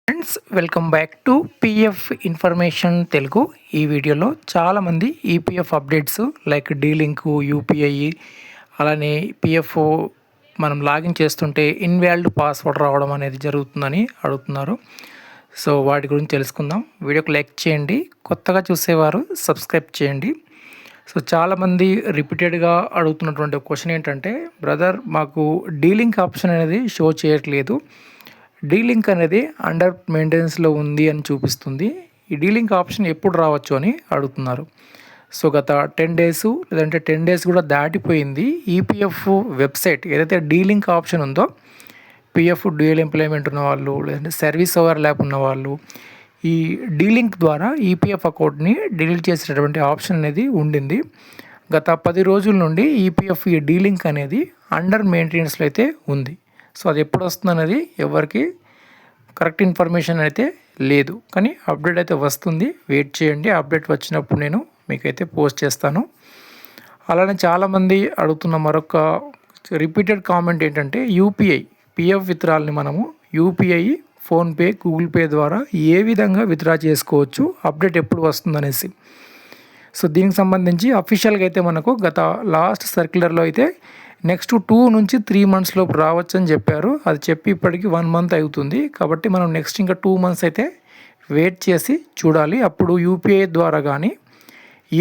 Friends, welcome back to PF information Telugu. ఈ వీడియోలో చాలామంది ఈపీఎఫ్ అప్డేట్స్ లైక్ డీలింకు, యూపీఐ, అలానే పిఎఫ్ మనం లాగిన్ చేస్తుంటే ఇన్వాలిడ్ పాస్వర్డ్ రావడం అనేది జరుగుతుందని అడుగుతున్నారు. సో వాటి గురించి తెలుసుకుందాం. వీడియోకి లైక్ చేయండి, కొత్తగా చూసేవారు సబ్స్క్రైబ్ చేయండి. సో చాలామంది రిపీటెడ్గా అడుగుతున్నటువంటి క్వశ్చన్ ఏంటంటే, బ్రదర్ మాకు డీలింక్ ఆప్షన్ అనేది షో చేయట్లేదు, డీలింక్ అనేది అండర్ మెయింటెనెన్స్లో ఉంది అని చూపిస్తుంది. ఈ డీలింక్ ఆప్షన్ ఎప్పుడు రావచ్చు అని అడుగుతున్నారు. సో గత 10 డేస్ లేదంటే 10 డేస్ కూడా దాటిపోయింది. ఈపీఎఫ్ వెబ్సైట్ ఏదైతే డీలింక్ ఆప్షన్ ఉందో, పిఎఫ్ డ్యూయల్ ఎంప్లాయ్మెంట్ ఉన్న వాళ్ళు లేదంటే సర్వీస్ ఓవర్ ల్యాప్ ఉన్న వాళ్ళు ఈ డీలింక్ ద్వారా ఈపీఎఫ్ అకౌంట్ని డిలీట్ చేసేటటువంటి ఆప్షన్ అనేది ఉండింది. గత 10 రోజుల నుండి ఈపీఎఫ్ ఈ డీలింక్ అనేది అండర్ మెయింటెనెన్స్లో అయితే ఉంది. సో అది ఎప్పుడు వస్తుంది అనేది ఎవరికి కరెక్ట్ ఇన్ఫర్మేషన్ అయితే లేదు, కానీ అప్డేట్ అయితే వస్తుంది. వెయిట్ చేయండి, అప్డేట్ వచ్చినప్పుడు నేను మీకైతే పోస్ట్ చేస్తాను. అలానే చాలామంది అడుగుతున్న మరొక రిపీటెడ్ కామెంట్ ఏంటంటే, యూపీఐ పిఎఫ్ విత్డ్రాల్ని మనము యూపీఐ, ఫోన్పే, గూగుల్ పే ద్వారా ఏ విధంగా విత్డ్రా చేసుకోవచ్చు, అప్డేట్ ఎప్పుడు వస్తుందనేసి. సో దీనికి సంబంధించి అఫీషియల్గా అయితే మనకు గత లాస్ట్ సర్క్యులర్లో అయితే నెక్స్ట్ 2 నుంచి 3 months లోపు రావచ్చు అని చెప్పారు. అది చెప్పి ఇప్పటికి 1 month అవుతుంది. కాబట్టి మనం నెక్స్ట్ ఇంకా 2 months అయితే వెయిట్ చేసి చూడాలి. అప్పుడు యూపీఐ ద్వారా కానీ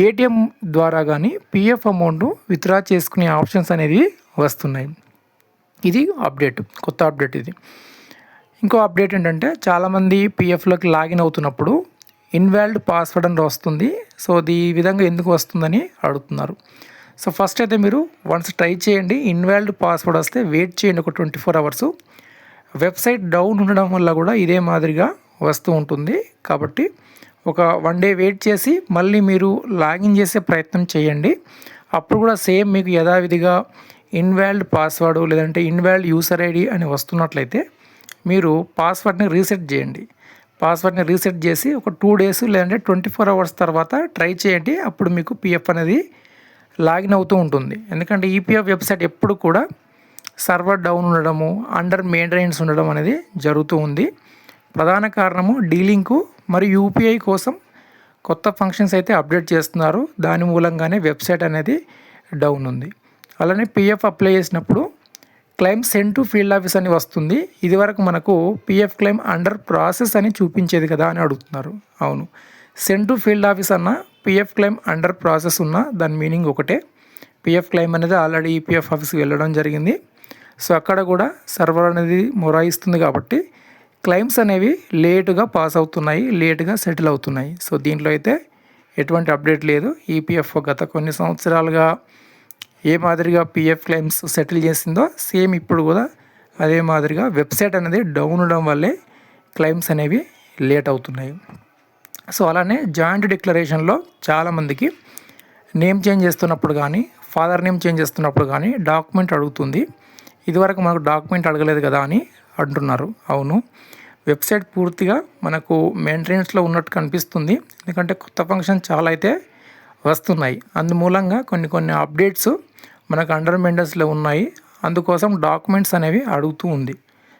ఏటీఎం ద్వారా కానీ పిఎఫ్ అమౌంట్ విత్డ్రా చేసుకునే ఆప్షన్స్ అనేవి వస్తున్నాయి. ఇది అప్డేట్, కొత్త అప్డేట్ ఇది. ఇంకో అప్డేట్ ఏంటంటే, చాలామంది పిఎఫ్లోకి లాగిన్ అవుతున్నప్పుడు ఇన్వాలిడ్ పాస్వర్డ్ అని వస్తుంది. సో అది ఈ విధంగా ఎందుకు వస్తుందని అడుగుతున్నారు. సో ఫస్ట్ అయితే మీరు వన్స్ ట్రై చేయండి. ఇన్వాలిడ్ పాస్వర్డ్ వస్తే వెయిట్ చేయండి ఒక 24 hours. వెబ్సైట్ డౌన్ ఉండడం వల్ల కూడా ఇదే మాదిరిగా వస్తూ ఉంటుంది. కాబట్టి ఒక 1 day వెయిట్ చేసి మళ్ళీ మీరు లాగిన్ చేసే ప్రయత్నం చేయండి. అప్పుడు కూడా సేమ్ మీకు యథావిధిగా ఇన్వాలిడ్ పాస్వర్డ్ లేదంటే ఇన్వాలిడ్ యూసర్ ఐడి అని వస్తున్నట్లయితే మీరు పాస్వర్డ్ని రీసెట్ చేయండి. పాస్వర్డ్ని రీసెట్ చేసి ఒక 2 days లేదంటే 24 hours తర్వాత ట్రై చేయండి. అప్పుడు మీకు పిఎఫ్ అనేది లాగిన్ అవుతూ ఉంటుంది. ఎందుకంటే ఈపీఎఫ్ వెబ్సైట్ ఎప్పుడు కూడా సర్వర్ డౌన్ ఉండడము, అండర్ మెయింటెనెన్స్ ఉండడం అనేది జరుగుతూ ఉంది. ప్రధాన కారణము డీలింకు మరియు యూపీఐ కోసం కొత్త ఫంక్షన్స్ అయితే అప్డేట్ చేస్తున్నారు. దాని మూలంగానే వెబ్సైట్ అనేది డౌన్ ఉంది. అలానే పిఎఫ్ అప్లై చేసినప్పుడు claim send to field office అని వస్తుంది. ఇదివరకు మనకు పిఎఫ్ క్లెయిమ్ అండర్ ప్రాసెస్ అని చూపించేది కదా అని అడుగుతున్నారు. అవును, సెండ్ టు ఫీల్డ్ ఆఫీస్ అన్న పిఎఫ్ క్లెయిమ్ అండర్ ప్రాసెస్ ఉన్న దాని మీనింగ్ ఒకటే. పిఎఫ్ క్లెయిమ్ అనేది ఆల్రెడీ ఈపీఎఫ్ ఆఫీస్కి వెళ్ళడం జరిగింది. సో అక్కడ కూడా సర్వర్ అనేది మొరాయిస్తుంది కాబట్టి క్లెయిమ్స్ అనేవి లేటుగా పాస్ అవుతున్నాయి, లేటుగా సెటిల్ అవుతున్నాయి. సో దీంట్లో అయితే ఎటువంటి అప్డేట్ లేదు. ఈపీఎఫ్ గత కొన్ని సంవత్సరాలుగా ఏ మాదిరిగా పిఎఫ్ క్లెయిమ్స్ సెటిల్ చేసిందో సేమ్ ఇప్పుడు కూడా అదే మాదిరిగా వెబ్సైట్ అనేది డౌన్ ఉండడం వల్లే క్లెయిమ్స్ అనేవి లేట్ అవుతున్నాయి. సో అలానే జాయింట్ డిక్లరేషన్లో చాలామందికి నేమ్ చేంజ్ చేస్తున్నప్పుడు కానీ, ఫాదర్ నేమ్ చేంజ్ చేస్తున్నప్పుడు కానీ డాక్యుమెంట్ అడుగుతుంది. ఇదివరకు మనకు డాక్యుమెంట్ అడగలేదు కదా అని అంటున్నారు. అవును, వెబ్సైట్ పూర్తిగా మనకు మెయింటెనెన్స్లో ఉన్నట్టు కనిపిస్తుంది. ఎందుకంటే కొత్త ఫంక్షన్ చాలా అయితే వస్తున్నాయి. అందుమూలంగా కొన్ని అప్డేట్స్ మనకు అండర్ మెయింటెనెన్స్లో ఉన్నాయి. అందుకోసం డాక్యుమెంట్స్ అనేవి అడుగుతూ ఉంది.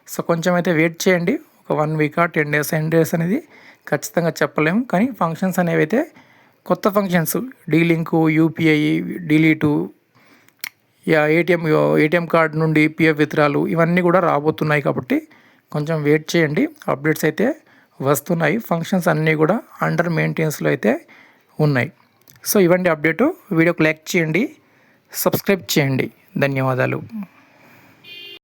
సో కొంచెం అయితే వెయిట్ చేయండి. ఒక 1 week 10 days అనేది ఖచ్చితంగా చెప్పలేము. కానీ ఫంక్షన్స్ అనేవి అయితే కొత్త functions delink, UPI, delete, ATM card నుండి పిఎఫ్ విత్డ్రాలు ఇవన్నీ కూడా రాబోతున్నాయి. కాబట్టి కొంచెం వెయిట్ చేయండి. అప్డేట్స్ అయితే వస్తున్నాయి. ఫంక్షన్స్ అన్నీ కూడా అండర్ మెయింటెనెన్స్లో అయితే ఉన్నాయి. సో ఇవ్వండి అప్డేటు. వీడియోకి లైక్ చేయండి, సబ్స్క్రైబ్ చేయండి. ధన్యవాదాలు.